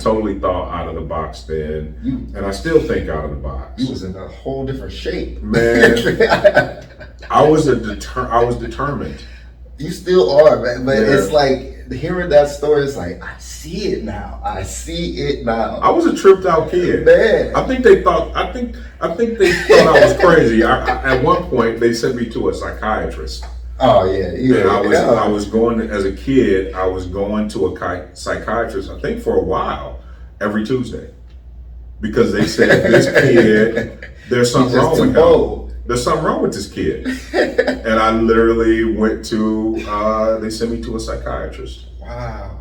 totally thought out of the box then, and I still think out of the box. You was in a whole different shape, man. I was determined. You still are, man. But it's like hearing that story. It's like I see it now. I see it now. I was a tripped out kid, man. I think they thought I was crazy. At one point, they sent me to a psychiatrist. Oh yeah, and I was going as a kid. I was going to a psychiatrist. I think for a while, every Tuesday, because they said this kid, there's something wrong with him. There's something wrong with this kid. And I literally went to. They sent me to a psychiatrist. Wow,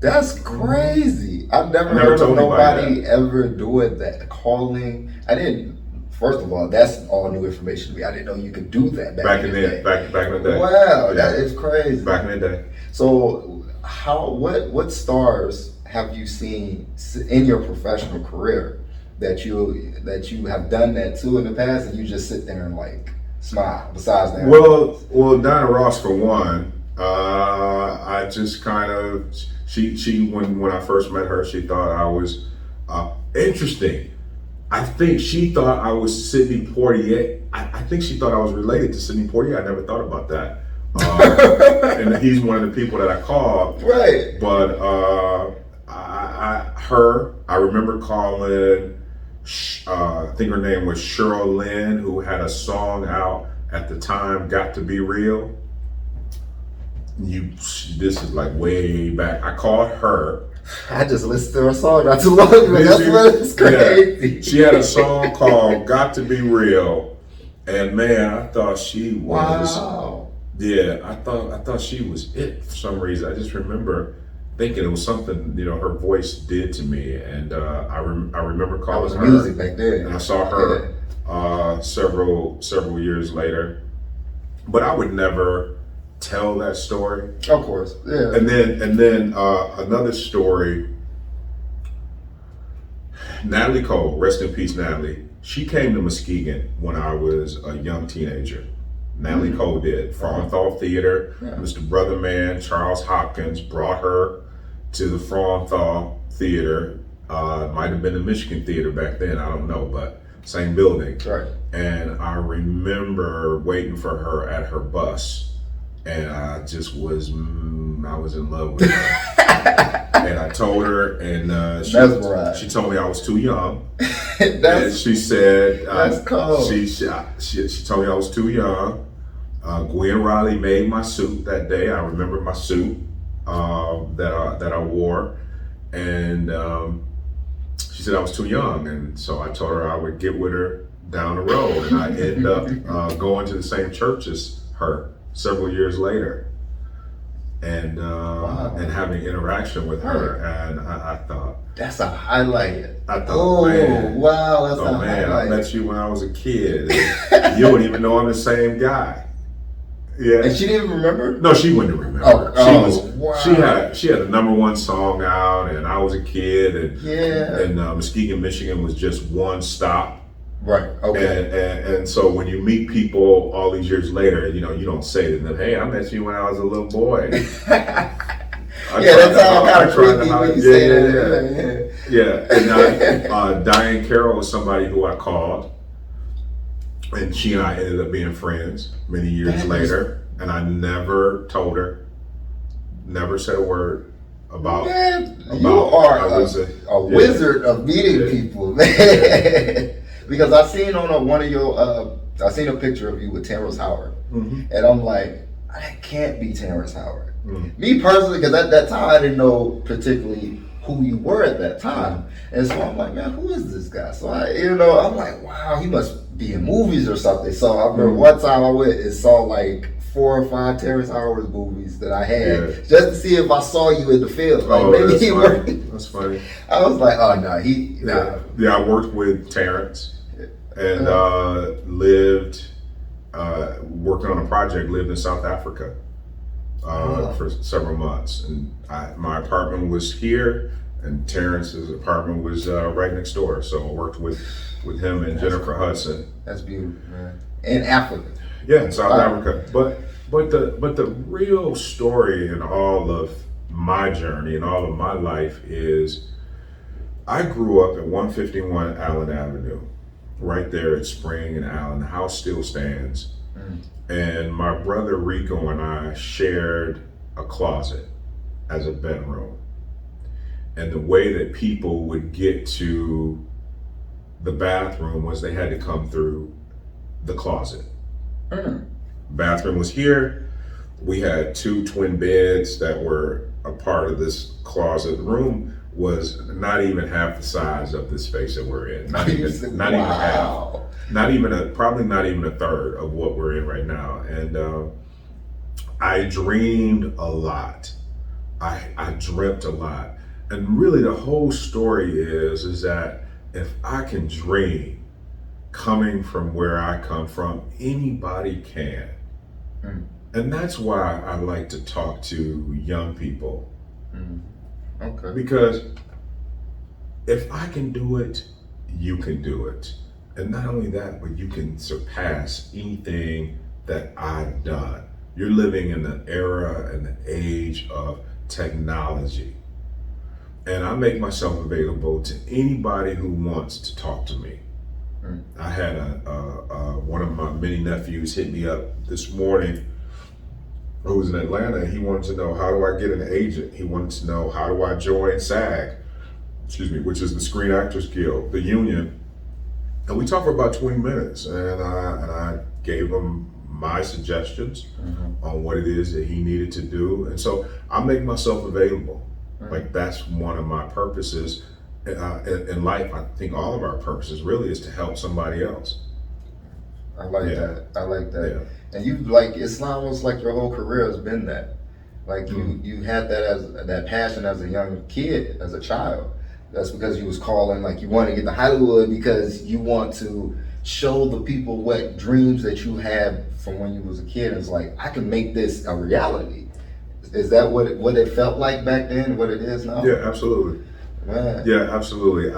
that's crazy. I've never heard of nobody ever doing that. Calling, I didn't. First of all, that's all new information to me. I didn't know you could do that back in the day. Back in the day. Wow, that is crazy. Back in the day. So, what stars have you seen in your professional career that you have done that to in the past, and you just sit there and like smile? Besides that, well, Diana Ross for one. I just kind of she when I first met her, she thought I was interesting. I think she thought I was Sidney Poitier. I think she thought I was related to Sidney Poitier. I never thought about that. And he's one of the people that I called. Right. But I remember calling, I think her name was Cheryl Lynn, who had a song out at the time, Got to Be Real. This is like way back. I called her. I just listened to her song not too long ago. That's what it's crazy. Yeah. She had a song called "Got to Be Real," and man, I thought she was. Wow. Yeah, I thought she was it for some reason. I just remember thinking it was something her voice did to me, and I remember calling her. Music back then. And I saw her several years later, but I would never tell that story. Of course, yeah. And then another story. Natalie Cole, rest in peace, Natalie. She came to Muskegon when I was a young teenager. Natalie Cole did. Frauenthal Theater. Yeah. Mr. Brotherman, Charles Hopkins brought her to the Frauenthal Theater. Might have been the Michigan Theater back then. I don't know, but same building. Right. And I remember waiting for her at her bus. And I just was in love with her. And I told her, and she told me I was too young. And she said, that's cool. She told me I was too young. Gwen Riley made my suit that day. I remember my suit that I wore. And she said I was too young. And so I told her I would get with her down the road. And I ended up going to the same church as her several years later, and and having interaction with her, and I thought that's a highlight. I thought, man, wow, that's a highlight. I met you when I was a kid. You don't even know I'm the same guy. Yeah, and she didn't remember. No, she wouldn't remember. She had a #1 song out, and I was a kid, and Muskegon, Michigan was just one stop. Right. Okay. And so when you meet people all these years later, you don't say to them, "Hey, I met you when I was a little boy." That's how kind of creepy when you say that. Yeah. And Diane Carroll was somebody who I called, and she and I ended up being friends many years later. And I never told her, never said a word about. Man, you are a wizard of meeting people, man. Because I seen on one of your, I seen a picture of you with Terrence Howard, and I'm like, that can't be Terrence Howard. Me personally, because at that time I didn't know particularly who you were at that time, and so I'm like, man, who is this guy? So I'm like, wow, he must be in movies or something. So I remember one time I went and saw like 4 or 5 Terrence Howard movies that I had just to see if I saw you in the film. Like maybe he worked. That's funny. I was like, oh no, Yeah, I worked with Terrence and lived working on a project. Lived in South Africa for several months, and my apartment was here, and Terrence's apartment was right next door. So I worked with him and Jennifer Hudson. That's beautiful, man. In Africa. Yeah, in South Africa. But the real story in all of my journey and all of my life is I grew up at 151 Allen Avenue, right there at Spring and Allen. The house still stands. And my brother Rico and I shared a closet as a bedroom. And the way that people would get to the bathroom was they had to come through the closet. Bathroom was here. We had 2 twin beds that were a part of this closet. The room was not even half the size of this space that we're in. Not even half. Probably not even a third of what we're in right now. And I dreamed a lot. I dreamt a lot. And really the whole story is that if I can dream coming from where I come from, anybody can. And that's why I like to talk to young people. Okay. Because if I can do it, you can do it. And not only that, but you can surpass anything that I've done. You're living in the era and the age of technology. And I make myself available to anybody who wants to talk to me. I had one of my many nephews hit me up this morning who was in Atlanta, and he wanted to know, how do I get an agent? He wanted to know, how do I join SAG, which is the Screen Actors Guild, the union. And we talked for about 20 minutes, and I gave him my suggestions on what it is that he needed to do. And so I make myself available. Like, that's one of my purposes in life. I think all of our purposes really is to help somebody else. I like that. I like that. Yeah. And you, like, it's almost like your whole career has been that. Like, you had that as that passion as a young kid, as a child. That's because you was calling, like, you want to get to Hollywood because you want to show the people what dreams that you had from when you was a kid. It's like, I can make this a reality. Is that what it felt like back then? What it is now? Yeah, absolutely. Man. Yeah, absolutely.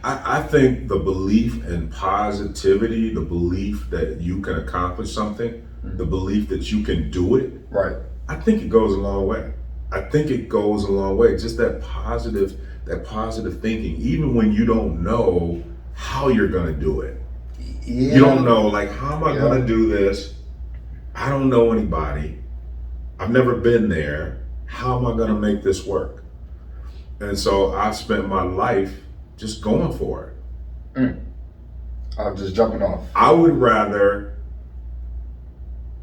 I think the belief in positivity, the belief that you can accomplish something, the belief that you can do it, right? I think it goes a long way. Just that positive thinking, even when you don't know how you're gonna do it. Yeah. You don't know, like, how am I gonna do this? I don't know anybody. I've never been there. How am I gonna make this work? And so I've spent my life just going for it. I'm just jumping off. I would rather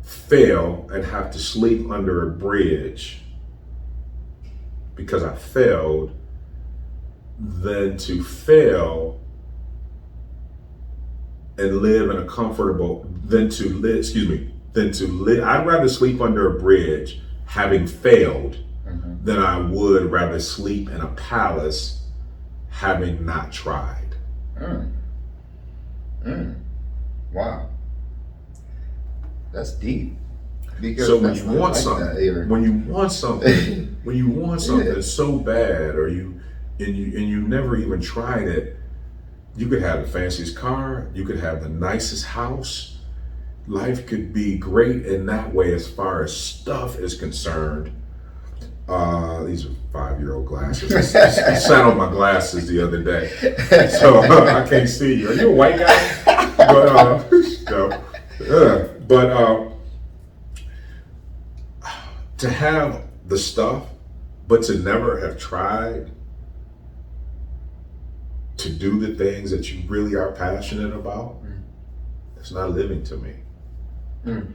fail and have to sleep under a bridge because I failed than to fail and live in a comfortable, I'd rather sleep under a bridge having failed than I would rather sleep in a palace having not tried. Wow. That's deep. Because so when you want something so bad, or you never even tried it, you could have the fanciest car, you could have the nicest house. Life could be great in that way as far as stuff is concerned. These are 5-year-old glasses. I sat on my glasses the other day, so I can't see you. Are you a white guy? But to have the stuff, but to never have tried to do the things that you really are passionate about, it's not living to me. And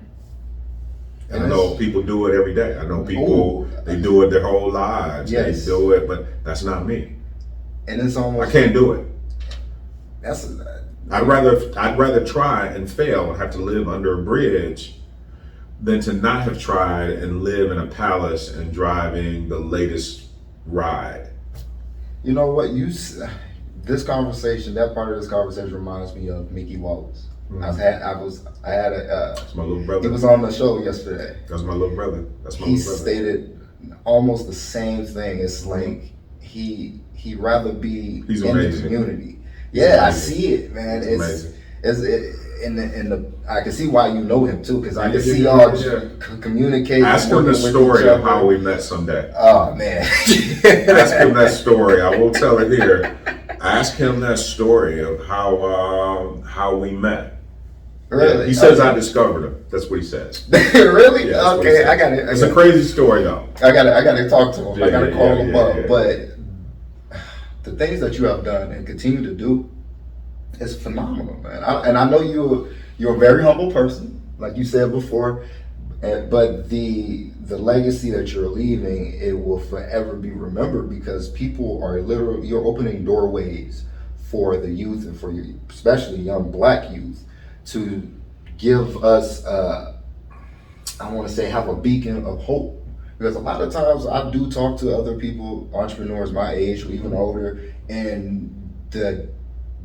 I know people do it every day. I know people, they do it their whole lives. Yes. They do it, but that's not me. And it's almost, I can't do it. That's I'd rather try and fail and have to live under a bridge than to not have tried and live in a palace and driving the latest ride. You know what? That part of this conversation reminds me of Mickey Wallace. That's my little brother. He was on the show yesterday. That's my little brother. He stated almost the same thing. It's like he'd rather be in the community. Yeah, I see it, man. It's amazing. I can see why you know him too, because I can see y'all communicate. Ask him the story of how we met someday. Oh man. Ask him that story. I won't tell it here. Ask him that story of how we met. Really? Yeah, he says I discovered him. That's what he says. Really? Yeah, okay, I got it. It's a crazy story though. I got to talk to him. I got to call him up. Yeah. But the things that you have done and continue to do is phenomenal, man. And I know you're a very humble person, like you said before. But the legacy that you're leaving, it will forever be remembered, because people are literally, you're opening doorways for the youth, and for you, especially young Black youth, to give us, I want to say, have a beacon of hope. Because a lot of times I do talk to other people, entrepreneurs my age or even older, and the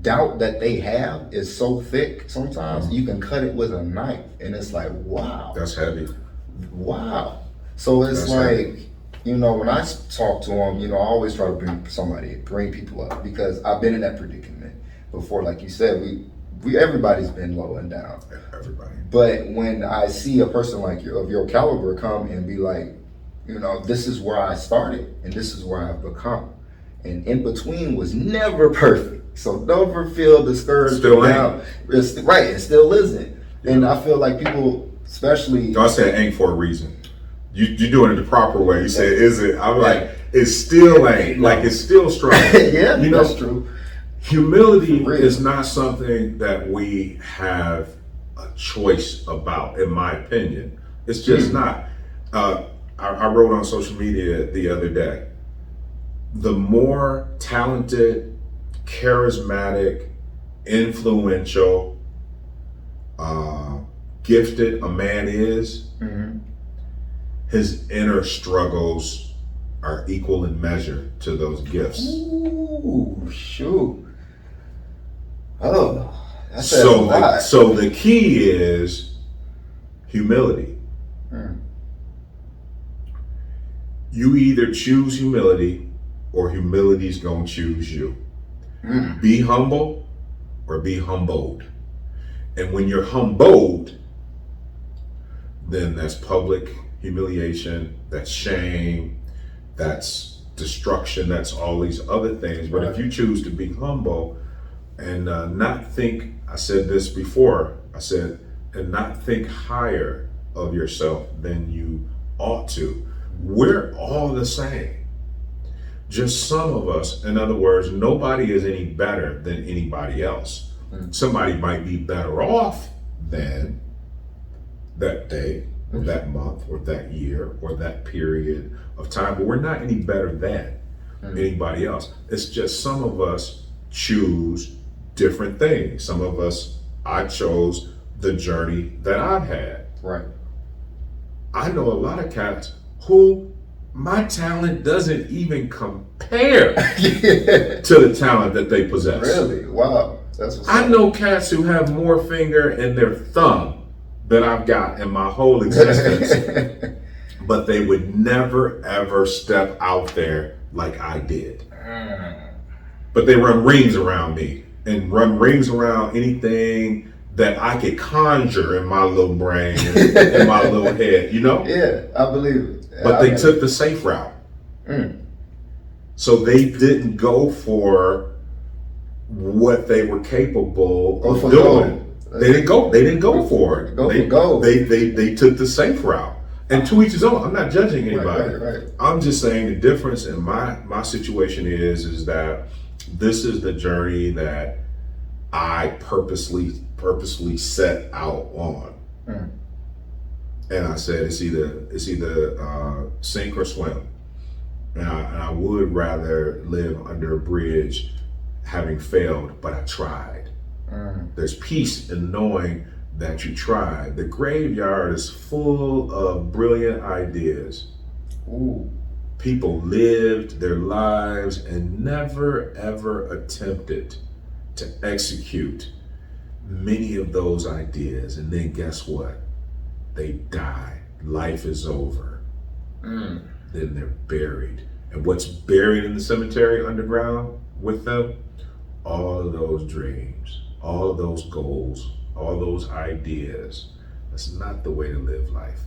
doubt that they have is so thick sometimes you can cut it with a knife, and it's like, wow. That's heavy. Wow. So it's that's like, heavy. You know, when I talk to them, you know, I always try to bring people up, because I've been in that predicament before. Like you said, we everybody's been low and down. Everybody. But when I see a person like of your caliber come and be like, you know, this is where I started and this is where I've become, and in between was never perfect. So never feel discouraged. Still ain't. Right, it still isn't. Yeah. And I feel like people, especially, I said ain't for a reason. You doing it the proper way. You said is it? I'm like, it still ain't. Like, it's still strong. Yeah, you know, that's true. Humility is not something that we have a choice about, in my opinion. It's just not. I wrote on social media the other day, the more talented, charismatic, influential, gifted a man is, his inner struggles are equal in measure to those gifts. Ooh, shoot. Oh, that's so the key is humility. You either choose humility, or humility's gonna choose you. Be humble or be humbled. And when you're humbled, then that's public humiliation, that's shame, that's destruction, that's all these other things. But if you choose to be humble and not think, I said this before, and not think higher of yourself than you ought to. We're all the same. Just some of us, in other words, nobody is any better than anybody else. Somebody might be better off than that day, or that month, or that year, or that period of time, but we're not any better than anybody else. It's just some of us choose different things. Some of us, I chose the journey that I've had. Right. I know a lot of cats who my talent doesn't even compare to the talent that they possess. Really? Wow. That's what's I know cats who have more finger in their thumb than I've got in my whole existence. But they would never ever step out there like I did. But they run rings around me, and run rings around anything that I could conjure in my little brain, in my little head, you know? Yeah, I believe it. But they took the safe route. So they didn't go for what they were capable of doing. Gold. They didn't go for it. They took the safe route. And to each his own. I'm not judging anybody. Right. I'm just saying the difference in my situation is that this is the journey that I purposely set out on. And I said it's either sink or swim. And I would rather live under a bridge having failed, but I tried. There's peace in knowing that you tried. The graveyard is full of brilliant ideas. People lived their lives and never ever attempted to execute many of those ideas. And then guess what? They die. Life is over. Then they're buried. And what's buried in the cemetery underground with them? All of those dreams, all of those goals, all those ideas. That's not the way to live life.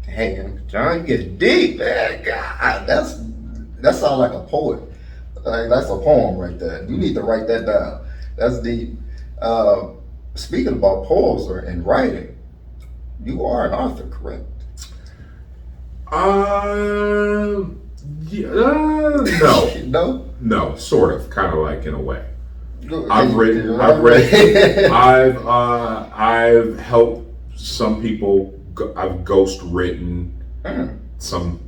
Hey, John, you get deep, man. God, that sounds like a poet. Like, that's a poem right there. You need to write that down. That's deep. Speaking about poems and writing, you are an author, correct? No. No, sort of, kind of like in a way. I've helped some people. I've ghost written some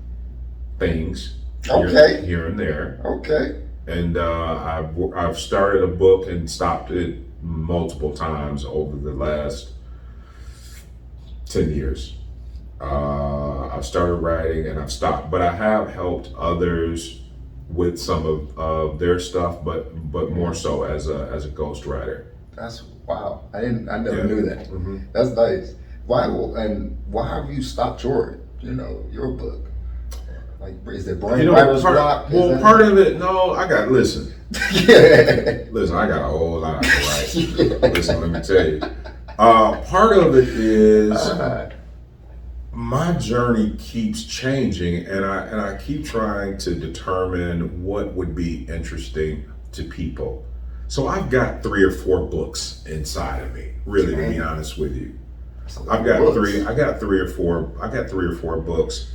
things here and there. Okay. And I've started a book and stopped it multiple times over the last 10 years. I've started writing and I've stopped, but I have helped others with some of their stuff, but more so as a ghostwriter. That's wow. I never knew that. Mm-hmm. That's nice. Why have you stopped your book? Like, is it brain writer's block? Part of it. No, I got listen. Listen, I got a whole lot to write. Listen, let me tell you. Part of it is my journey keeps changing, and I keep trying to determine what would be interesting to people. So I've got 3 or 4 books inside of me. Really, to be honest with you, I got 3 or 4 books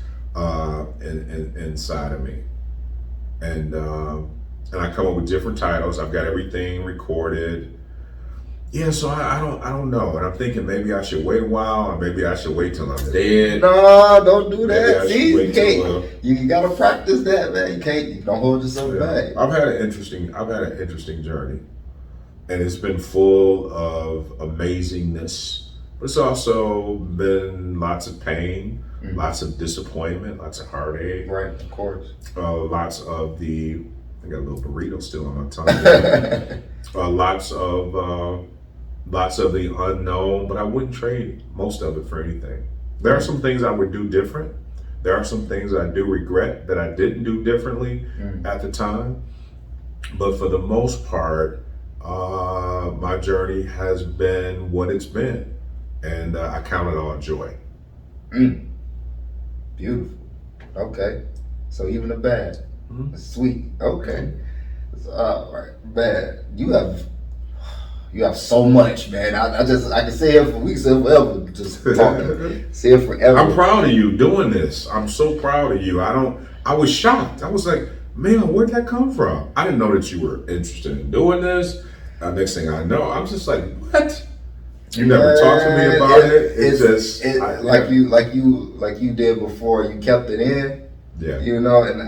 inside of me, and I come up with different titles. I've got everything recorded. Yeah, so I don't know, and I'm thinking maybe I should wait a while, or maybe I should wait till I'm dead. No, don't do that. See, you can't. You gotta practice that, man. You don't hold yourself back. I've had an interesting journey, and it's been full of amazingness, but it's also been lots of pain, lots of disappointment, lots of heartache. Right, of course. Lots of I got a little burrito still on my tongue. Lots of the unknown, but I wouldn't trade most of it for anything. There are some things I would do different. There are some things I do regret that I didn't do differently at the time. But for the most part, my journey has been what it's been. And I count it all joy. Beautiful. Okay. So even the bad. Sweet. Okay. All right. Man, you have so much, man. I can stay here for weeks and forever, just talking. Stay here forever. I'm proud of you doing this. I'm so proud of you. I was shocked. I was like, man, where'd that come from? I didn't know that you were interested in doing this. Next thing I know, I'm just like, what? You never talked to me about it. Like you did before. You kept it in. Yeah. And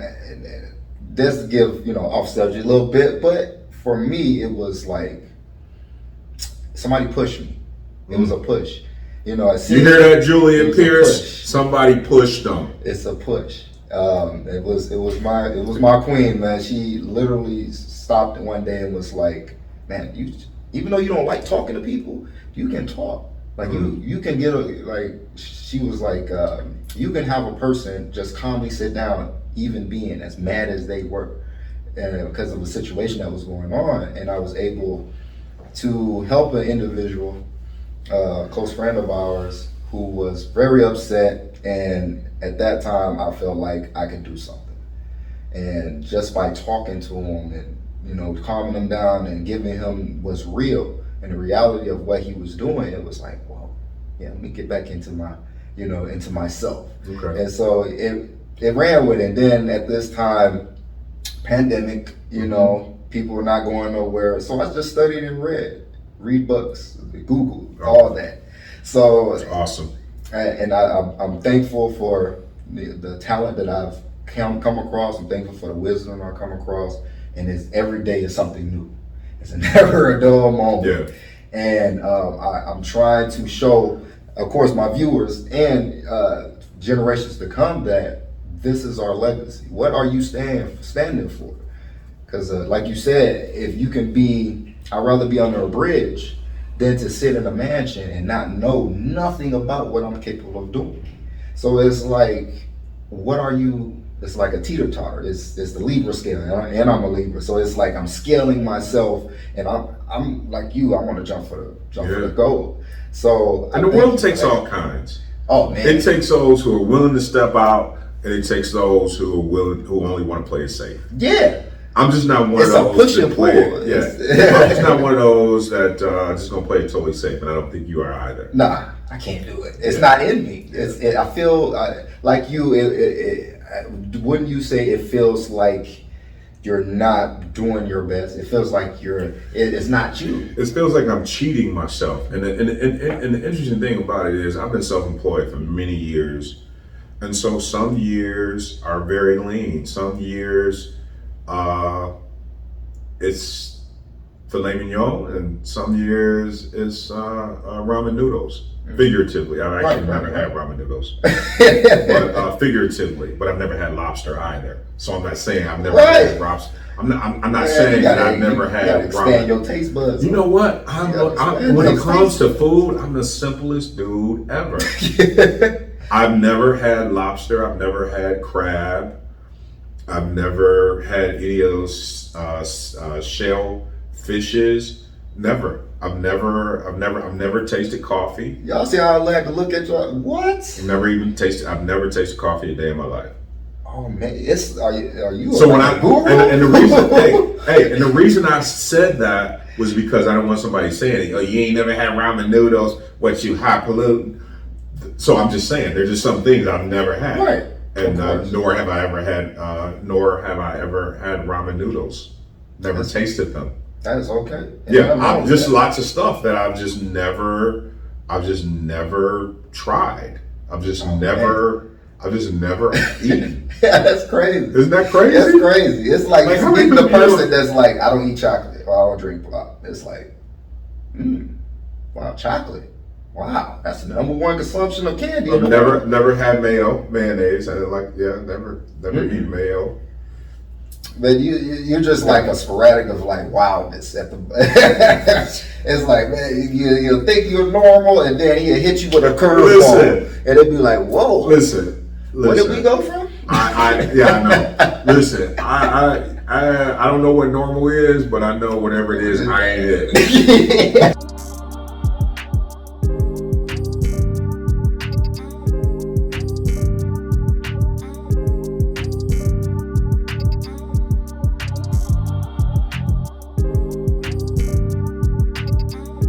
this give offset you a little bit, but for me, it was like somebody pushed me. It was a push. You hear that, Julian Pierce? Somebody pushed them. It's a push. It was my queen, man. She literally stopped one day and was like, man, even though you don't like talking to people, you can talk. Like you can she was like, you can have a person just calmly sit down, even being as mad as they were, and because of the situation that was going on, and I was able to help an individual, a close friend of ours, who was very upset, and at that time I felt like I could do something, and just by talking to him and calming him down and giving him what's real and the reality of what he was doing, it was like, well, yeah, let me get back into my into myself. Okay. And so it ran with it. And then at this time, pandemic, people were not going nowhere. So I just studied and read books, Google, all that. So that's awesome. And I'm thankful for the talent that I've come across. I'm thankful for the wisdom I've come across. And every day is something new. It's never a dull moment. Yeah. And I'm trying to show, of course, my viewers and generations to come that this is our legacy. What are you standing for? Because like you said, if you can I'd rather be under a bridge than to sit in a mansion and not know nothing about what I'm capable of doing. So it's like, what are you it's like a teeter-totter. It's the Libra scale, and I'm a Libra, so it's like I'm scaling myself, and I'm like you. I want to jump for the gold. So and the world takes all kinds. Oh man, it takes those who are willing to step out, and it takes those who only want to play it safe. Yeah. I'm just not one of those. Push and pull. I'm just not one of those that just gonna play it totally safe, and I don't think you are either. Nah, I can't do it. It's not in me. I feel like you. Wouldn't you say it feels like you're not doing your best? It feels like it's not you. It feels like I'm cheating myself. And the interesting thing about it is I've been self-employed for many years, and so some years are very lean. Some years. It's filet mignon, and some years it's ramen noodles. Figuratively, I've actually never had ramen noodles, but figuratively. But I've never had lobster either. So I'm not saying I've never had lobster. I'm not saying that I've never had expand your taste buds. You know what? When it comes to food, I'm the simplest dude ever. I've never had lobster. I've never had crab. I've never had any of those shell fishes. Never. I've never tasted coffee. Y'all see how I like to look at y'all? What? I've never tasted coffee a day in my life. Oh man, are you? So when and the reason, and the reason I said that was because I don't want somebody saying, "Oh, you ain't never had ramen noodles. What, you highfalutin?" So I'm just saying, there's just some things I've never had. Right. And nor have I ever had ramen noodles. Never tasted them. That is okay. Yeah, just lots of stuff that I've just never tried. I've just never eaten. Yeah, that's crazy. Isn't that crazy? That's crazy. It's like getting the person that's like, I don't eat chocolate or I don't drink pop. It's like, wow, chocolate. Wow, that's the number one consumption of candy. I've never had mayonnaise. I never eat mayo. But you're just like a sporadic of like wildness at the. It's like, man, you think you're normal, and then he'll hit you with a curveball, and it'll be like, whoa. Listen. Where did we go from? I know. Listen, I don't know what normal is, but I know whatever it is, I ain't it.